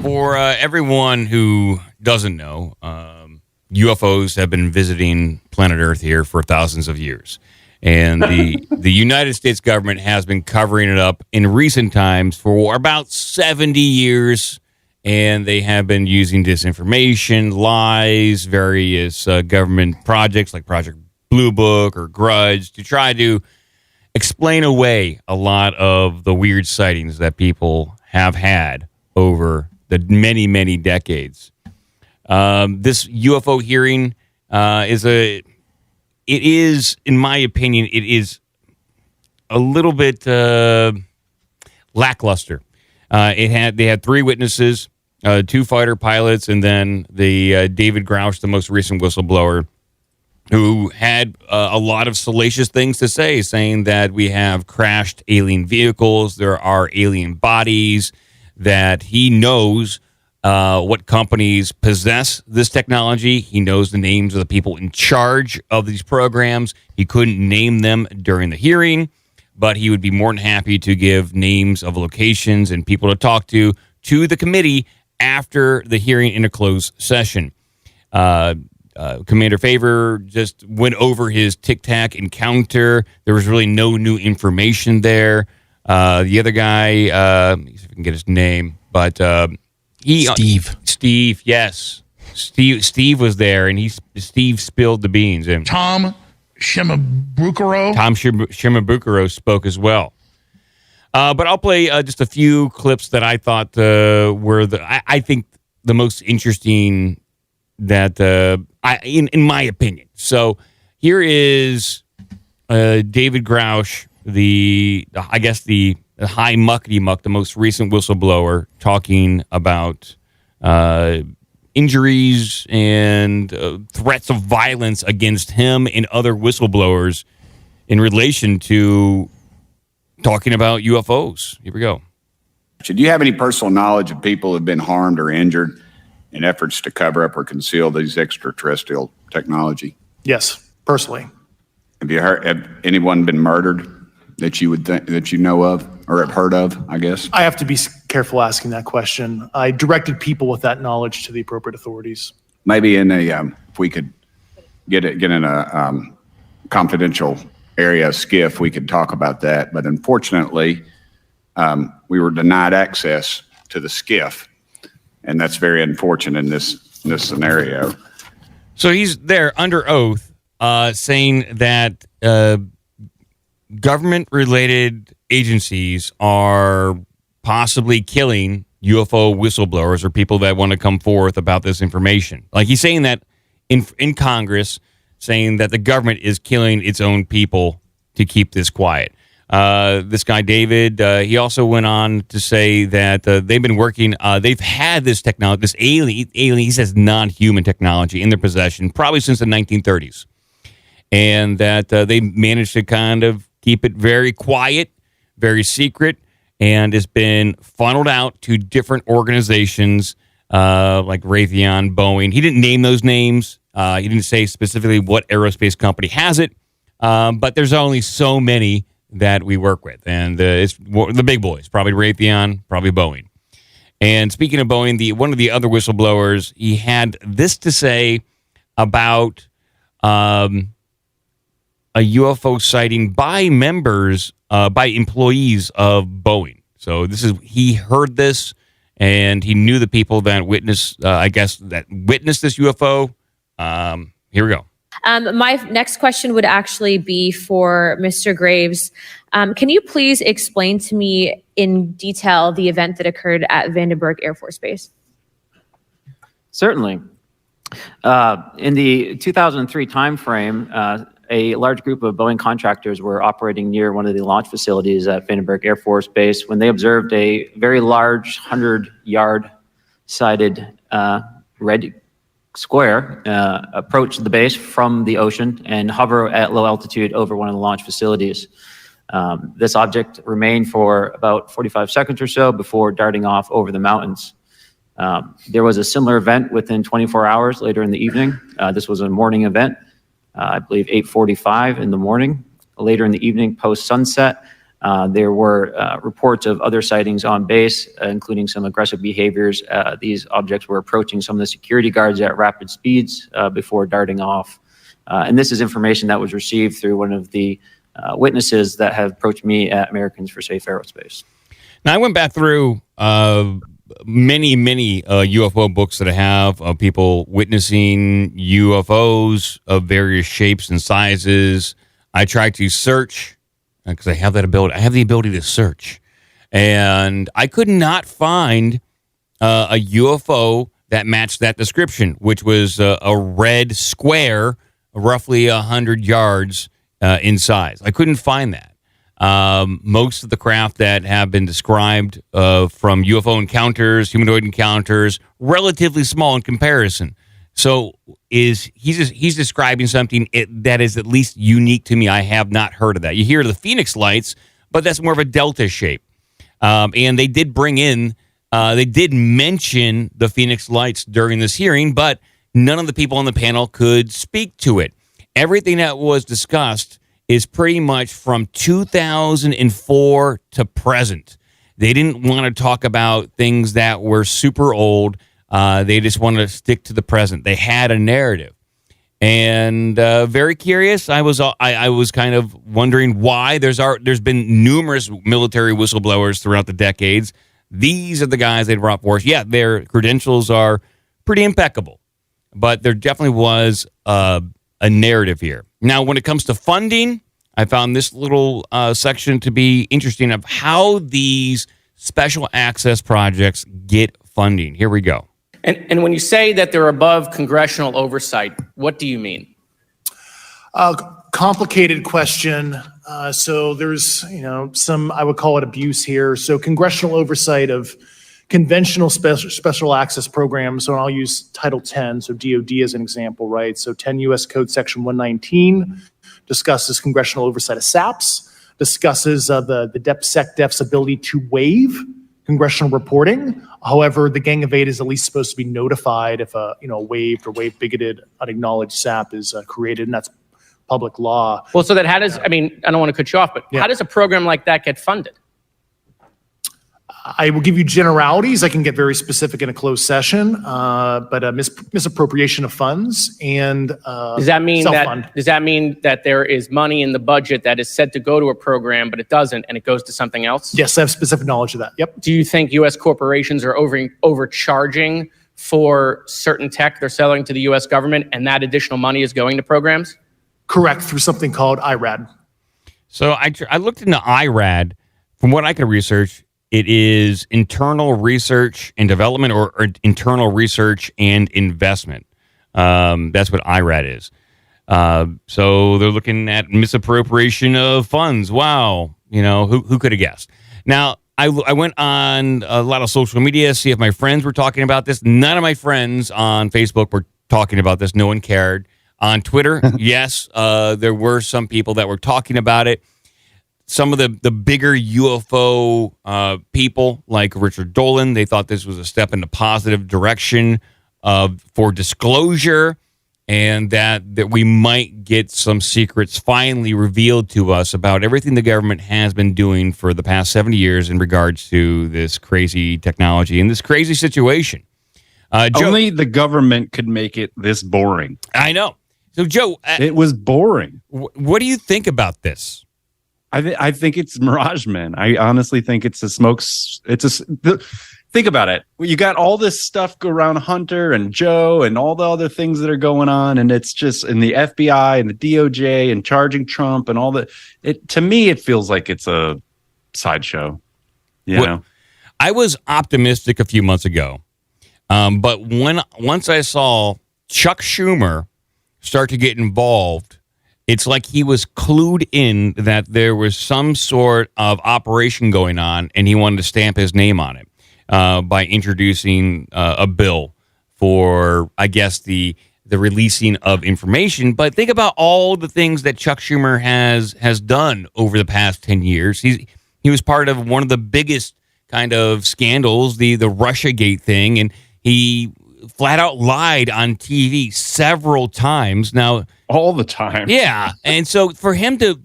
For everyone who doesn't know, UFOs have been visiting planet Earth here for thousands of years. And the United States government has been covering it up in recent times for about 70 years. And they have been using disinformation, lies, various government projects like Project Blue Book or Grudge to try to explain away a lot of the weird sightings that people have had over the many, many decades. This UFO hearing it is, in my opinion, it is a little bit lackluster. They had three witnesses, two fighter pilots, and then the David Grouch, the most recent whistleblower, who had a lot of salacious things to say, saying that we have crashed alien vehicles, there are alien bodies, that he knows what companies possess this technology. He knows the names of the people in charge of these programs. He couldn't name them during the hearing, but he would be more than happy to give names of locations and people to talk to the committee after the hearing in a closed session. Commander Favor just went over his tic-tac encounter. There was really no new information there. The other guy, see if I can get his name, but Steve, yes. Steve was there, and Steve spilled the beans. And Tom Shimabukuro spoke as well. But I'll play just a few clips that I thought were I think the most interesting that in my opinion. So here is David Grouch, the high muckety muck, the most recent whistleblower, talking about injuries and threats of violence against him and other whistleblowers in relation to talking about UFOs. Here we go. Do you have any personal knowledge of people who have been harmed or injured in efforts to cover up or conceal these extraterrestrial technology? Yes, personally. Have anyone been murdered that you would think that you know of or have heard of, I guess? I have to be careful asking that question. I directed people with that knowledge to the appropriate authorities. Maybe in if we could get in a confidential area, SCIF, we could talk about that. But unfortunately, we were denied access to the SCIF, and that's very unfortunate in this scenario. So he's there under oath, saying that government-related agencies are possibly killing UFO whistleblowers or people that want to come forth about this information. Like, he's saying that in Congress, saying that the government is killing its own people to keep this quiet. This guy, David, he also went on to say that they've been working, they've had this technology, this alien, he says non-human technology in their possession, probably since the 1930s. And that they managed to kind of keep it very quiet, very secret, and it's been funneled out to different organizations like Raytheon, Boeing. He didn't name those names. He didn't say specifically what aerospace company has it, but there's only so many that we work with. And it's the big boys, probably Raytheon, probably Boeing. And speaking of Boeing, one of the other whistleblowers, he had this to say about a UFO sighting by by employees of Boeing. So he heard this, and he knew the people that witnessed this UFO. Here we go. My next question would actually be for Mr. Graves. Can you please explain to me in detail the event that occurred at Vandenberg Air Force Base? Certainly. In the 2003 timeframe, a large group of Boeing contractors were operating near one of the launch facilities at Vandenberg Air Force Base when they observed a very large 100-yard sided red square approach the base from the ocean and hover at low altitude over one of the launch facilities. This object remained for about 45 seconds or so before darting off over the mountains. There was a similar event within 24 hours later in the evening. This was a morning event. I believe 8:45 in the morning. Later in the evening, post-sunset, There were reports of other sightings on base, including some aggressive behaviors. These objects were approaching some of the security guards at rapid speeds before darting off. And this is information that was received through one of the witnesses that have approached me at Americans for Safe Aerospace. Now, I went back through many UFO books that I have of people witnessing UFOs of various shapes and sizes. I tried to search because I have that ability. I have the ability to search, and I could not find a UFO that matched that description, which was a red square, roughly 100 yards in size. I couldn't find that. Most of the craft that have been described from UFO encounters, humanoid encounters, relatively small in comparison. So he's describing something that is at least unique to me. I have not heard of that. You hear the Phoenix Lights, but that's more of a delta shape. And they did they did mention the Phoenix Lights during this hearing, but none of the people on the panel could speak to it. Everything that was discussed is pretty much from 2004 to present. They didn't want to talk about things that were super old. They just wanted to stick to the present. They had a narrative. And very curious, I was kind of wondering why. There's been numerous military whistleblowers throughout the decades. These are the guys they brought forth. Yeah, their credentials are pretty impeccable. But there definitely was a narrative here. Now, when it comes to funding, I found this little section to be interesting of how these special access projects get funding. Here we go. And when you say that they're above congressional oversight, what do you mean? Complicated question. So there's, some, I would call it abuse here. So congressional oversight of conventional special access programs. So I'll use Title 10, so DOD as an example, right? So 10 U.S. Code Section 119 discusses congressional oversight of SAPs, discusses the DepSecDef's ability to waive congressional reporting. However, the Gang of Eight is at least supposed to be notified if a waived or waive bigoted unacknowledged SAP is created, and that's public law. Well, so that how does, I don't want to cut you off, but how does a program like that get funded? I will give you generalities. I can get very specific in a closed session, but misappropriation of funds and does that mean self-fund. Does that mean that there is money in the budget that is said to go to a program, but it doesn't, and it goes to something else? Yes, I have specific knowledge of that. Yep. Do you think U.S. corporations are overcharging for certain tech they're selling to the U.S. government, and that additional money is going to programs? Correct, through something called IRAD. So I looked into IRAD. From what I could research, it is internal research and development or internal research and investment. That's what IRAD is. So they're looking at misappropriation of funds. Wow. Who could have guessed? Now, I went on a lot of social media to see if my friends were talking about this. None of my friends on Facebook were talking about this. No one cared. On Twitter, yes, there were some people that were talking about it. Some of the bigger UFO people, like Richard Dolan, they thought this was a step in the positive direction for disclosure, and that we might get some secrets finally revealed to us about everything the government has been doing for the past 70 years in regards to this crazy technology and this crazy situation. Joe, only the government could make it this boring. I know. So, Joe, it was boring. What do you think about this? I think it's Mirage Men. I honestly think it's a think about it. You got all this stuff around Hunter and Joe and all the other things that are going on, and it's just in the FBI and the DOJ and charging Trump and all that. To me, it feels like it's a sideshow. You know? I was optimistic a few months ago, but once I saw Chuck Schumer start to get involved, it's like he was clued in that there was some sort of operation going on, and he wanted to stamp his name on it by introducing a bill for, I guess, the releasing of information. But think about all the things that Chuck Schumer has done over the past 10 years. He was part of one of the biggest kind of scandals, the Russiagate thing, and he flat out lied on TV several times. Now, all the time. Yeah, and so for him to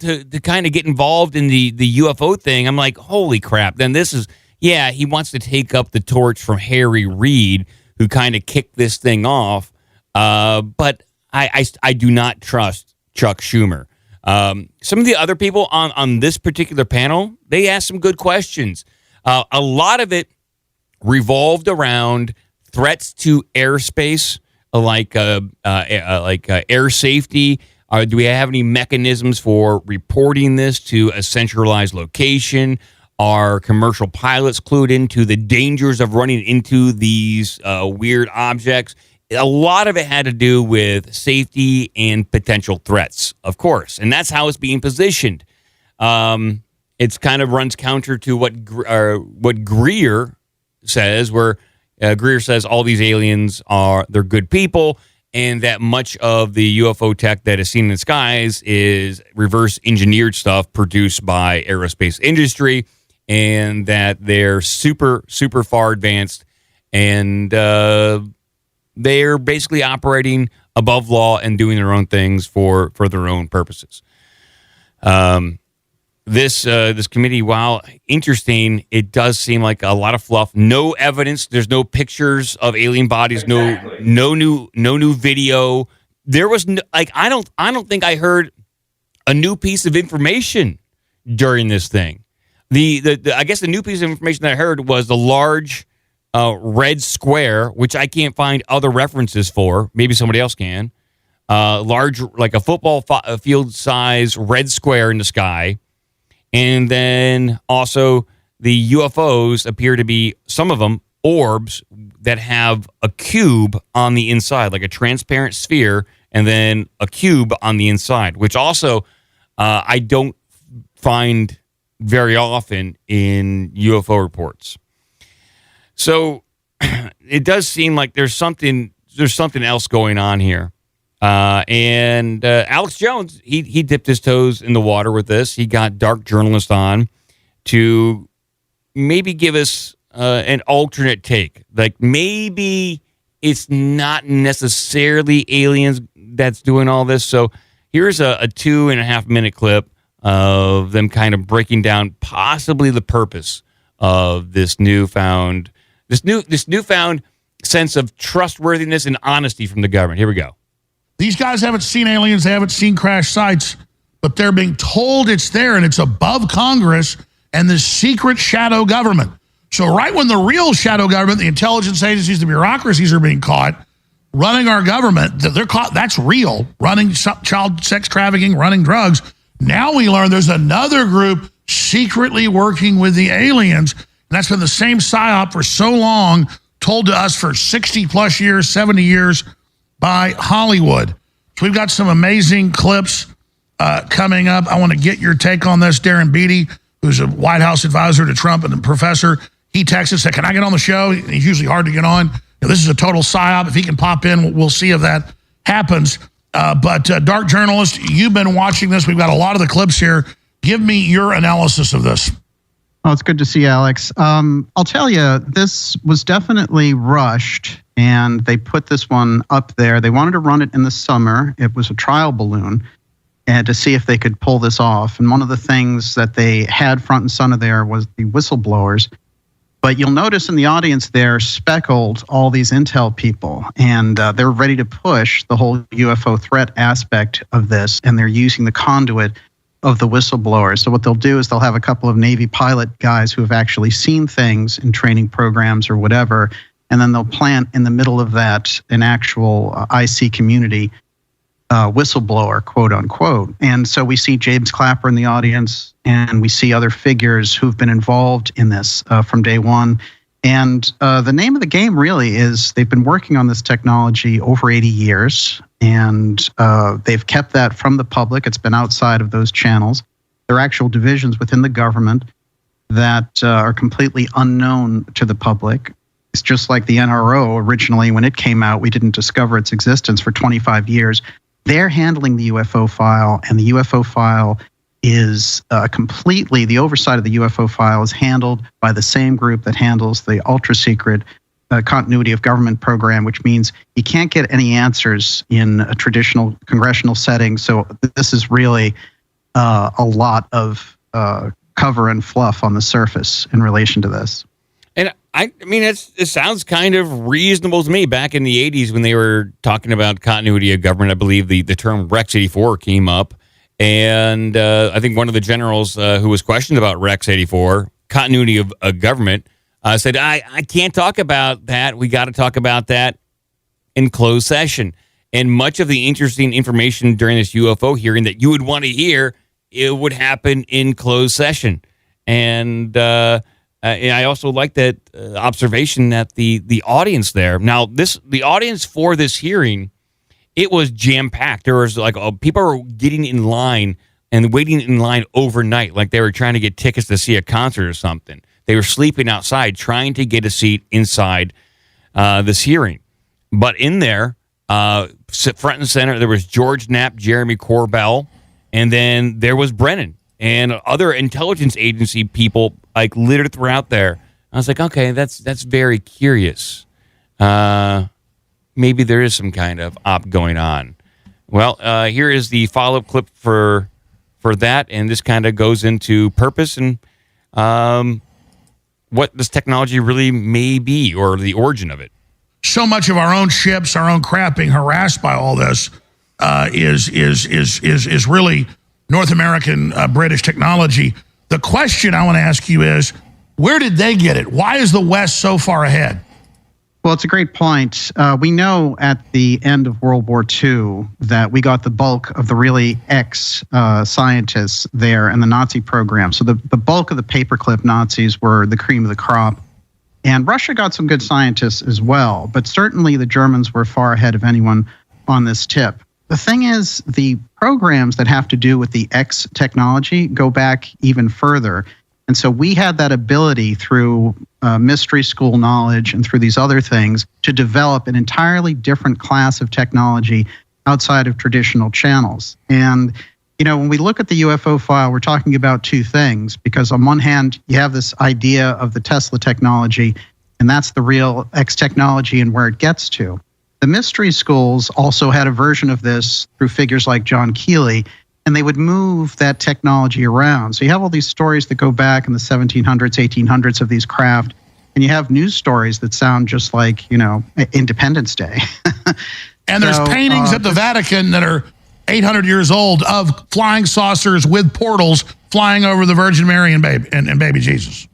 kind of get involved in the UFO thing, I'm like, holy crap. Then this is, he wants to take up the torch from Harry Reid, who kind of kicked this thing off. But I do not trust Chuck Schumer. Some of the other people on this particular panel, they asked some good questions. A lot of it revolved around threats to airspace, like air safety. Do we have any mechanisms for reporting this to a centralized location? Are commercial pilots clued into the dangers of running into these weird objects? A lot of it had to do with safety and potential threats, of course, and that's how it's being positioned. It's kind of runs counter to what Greer says, where Greer says all these aliens they're good people, and that much of the UFO tech that is seen in the skies is reverse engineered stuff produced by aerospace industry, and that they're super, super far advanced, and they're basically operating above law and doing their own things for their own purposes. This committee, while interesting, it does seem like a lot of fluff. No evidence. There's no pictures of alien bodies. No new video. There was I don't think I heard a new piece of information during this thing. I guess the new piece of information that I heard was the large red square, which I can't find other references for. Maybe somebody else can. Large, like a football field size red square in the sky. And then also the UFOs appear to be, some of them, orbs that have a cube on the inside, like a transparent sphere, and then a cube on the inside, which also I don't find very often in UFO reports. So it does seem like there's something else going on here. And Alex Jones, he dipped his toes in the water with this. He got Dark Journalist on to maybe give us an alternate take. Like maybe it's not necessarily aliens that's doing all this. So here's a 2.5 minute clip of them kind of breaking down possibly the purpose of this newfound sense of trustworthiness and honesty from the government. Here we go. These guys haven't seen aliens, they haven't seen crash sites, but they're being told it's there and it's above Congress and the secret shadow government. So right when the real shadow government, the intelligence agencies, the bureaucracies are being caught running our government, they're caught, that's real, running child sex trafficking, running drugs. Now we learn there's another group secretly working with the aliens, and that's been the same psyop for so long, told to us for 60 plus years, 70 years, by Hollywood. So we've got some amazing clips coming up. I want to get your take on this. Darren Beatty, who's a White House advisor to Trump and a professor, he texted, said, can I get on the show? He's usually hard to get on. This is a total psyop. If he can pop in, we'll see if that happens. But Dark Journalist, you've been watching this. We've got a lot of the clips here. Give me your analysis of this. Oh, it's good to see you, Alex. I'll tell you, this was definitely rushed, and they put this one up there. They wanted to run it in the summer. It was a trial balloon, and to see if they could pull this off. And one of the things that they had front and center there was the whistleblowers. But you'll notice in the audience there speckled all these intel people, and they're ready to push the whole UFO threat aspect of this, and they're using the conduit of the whistleblowers. So what they'll do is they'll have a couple of Navy pilot guys who have actually seen things in training programs or whatever, and then they'll plant in the middle of that an actual IC community whistleblower, quote unquote. And so we see James Clapper in the audience, and we see other figures who've been involved in this from day one. And the name of the game really is they've been working on this technology over 80 years, and they've kept that from the public. It's been outside of those channels. There are actual divisions within the government that are completely unknown to the public. It's just like the NRO originally, when it came out, we didn't discover its existence for 25 years. They're handling the UFO file, and the UFO file is completely, the oversight of the UFO file is handled by the same group that handles the ultra-secret continuity of government program, which means you can't get any answers in a traditional congressional setting. So this is really a lot of cover and fluff on the surface in relation to this. And I mean, it sounds kind of reasonable to me. Back in the 80s when they were talking about continuity of government, I believe the term Rex 84 came up. And I think one of the generals who was questioned about Rex 84, continuity of government, said, I can't talk about that. We got to talk about that in closed session. And much of the interesting information during this UFO hearing that you would want to hear, it would happen in closed session. And I also like that observation that the audience there. Now, the audience for this hearing, it was jam-packed. There was people were getting in line and waiting in line overnight, like they were trying to get tickets to see a concert or something. They were sleeping outside, trying to get a seat inside this hearing. But in there, front and center, there was George Knapp, Jeremy Corbell, and then there was Brennan and other intelligence agency people littered throughout there. I was like, okay, that's very curious. Maybe there is some kind of op going on. Well, here is the follow-up clip for that, and this kind of goes into purpose and what this technology really may be, or the origin of it. So much of our own ships, our own crap being harassed by all this is really North American British technology. The question I want to ask you is, where did they get it? Why is the West so far ahead? Well, it's a great point. We know at the end of World War II that we got the bulk of the really ex-scientists there in the Nazi program. So the bulk of the paperclip Nazis were the cream of the crop. And Russia got some good scientists as well, but certainly the Germans were far ahead of anyone on this tip. The thing is, the programs that have to do with the X technology go back even further. And so we had that ability through mystery school knowledge and through these other things to develop an entirely different class of technology outside of traditional channels. And, when we look at the UFO file, we're talking about two things, because on one hand, you have this idea of the Tesla technology, and that's the real X technology and where it gets to. The mystery schools also had a version of this through figures like John Keeley, and they would move that technology around. So you have all these stories that go back in the 1700s, 1800s of these craft, and you have news stories that sound just like, Independence Day. And there's paintings at the Vatican that are 800 years old of flying saucers with portals flying over the Virgin Mary and baby Jesus.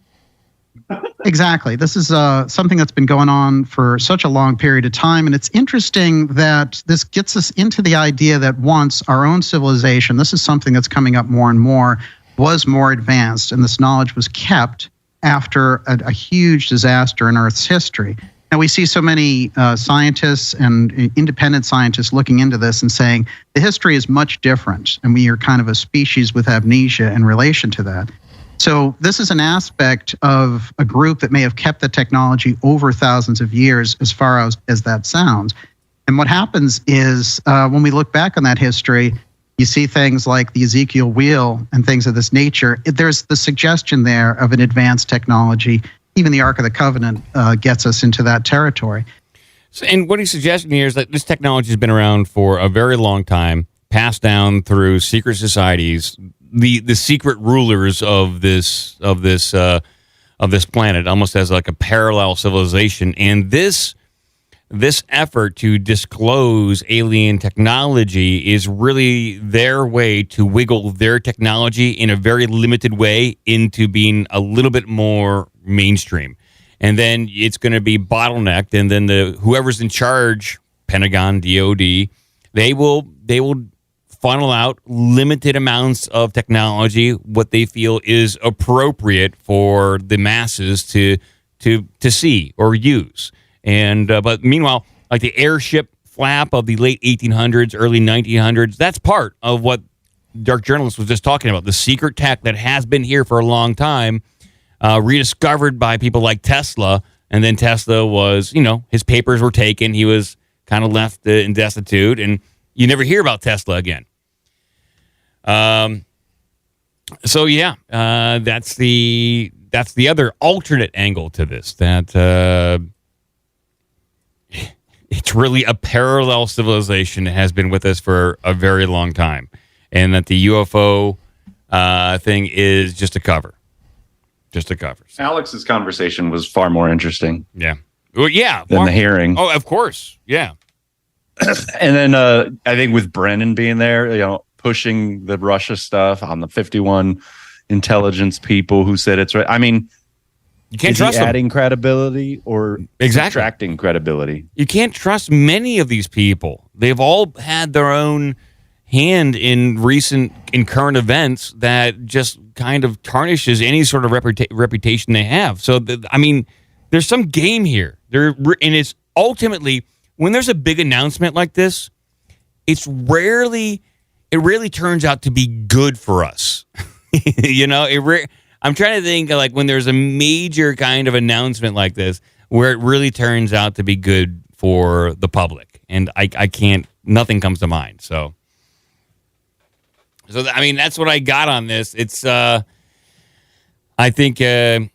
Exactly. This is something that's been going on for such a long period of time. And it's interesting that this gets us into the idea that once our own civilization, this is something that's coming up more and more, was more advanced, and this knowledge was kept after a huge disaster in Earth's history. Now, we see so many scientists and independent scientists looking into this and saying the history is much different, and we are kind of a species with amnesia in relation to that. So this is an aspect of a group that may have kept the technology over thousands of years, as far as that sounds. And what happens is when we look back on that history, you see things like the Ezekiel wheel and things of this nature. There's the suggestion there of an advanced technology. Even the Ark of the Covenant gets us into that territory. So, and what he's suggesting here is that this technology has been around for a very long time, passed down through secret societies, the secret rulers of this planet, almost as like a parallel civilization. And this effort to disclose alien technology is really their way to wiggle their technology in a very limited way into being a little bit more mainstream. And then it's going to be bottlenecked, and then whoever's in charge, Pentagon, DOD, they will funnel out limited amounts of technology, what they feel is appropriate for the masses to see or use. And but meanwhile, like the airship flap of the late 1800s, early 1900s, that's part of what Dark Journalist was just talking about, the secret tech that has been here for a long time, rediscovered by people like Tesla. And then Tesla was, his papers were taken. He was kind of left in destitute, and you never hear about Tesla again. So yeah, that's the other alternate angle to this, that it's really a parallel civilization that has been with us for a very long time, and that the UFO thing is just a cover. Just a cover. So, Alex's conversation was far more interesting. yeah. Well, yeah. Than the hearing. Oh, of course. Yeah. And then I think with Brennan being there, pushing the Russia stuff on the 51 intelligence people who said it's right. I mean, you can't trust them. Adding credibility or subtracting credibility. You can't trust many of these people. They've all had their own hand in current events that just kind of tarnishes any sort of reputation they have. So, there's some game here. And it's ultimately, when there's a big announcement like this, it rarely turns out to be good for us. I'm trying to think like when there's a major kind of announcement like this where it really turns out to be good for the public. And I can't, nothing comes to mind. So that's what I got on this. It's, I think a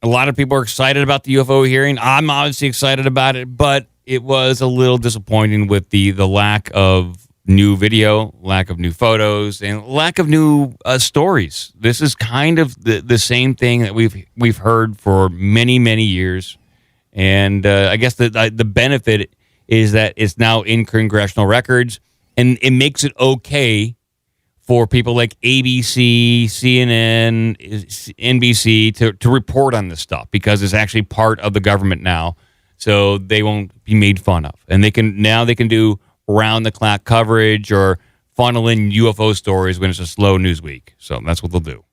lot of people are excited about the UFO hearing. I'm obviously excited about it, but it was a little disappointing with the lack of new video, lack of new photos, and lack of new stories. This is kind of the same thing that we've heard for many, many years. And I guess the benefit is that it's now in congressional records, and it makes it okay for people like ABC, CNN, NBC to report on this stuff because it's actually part of the government now. So they won't be made fun of. And they can do round-the-clock coverage or funnel in UFO stories when it's a slow news week. So that's what they'll do.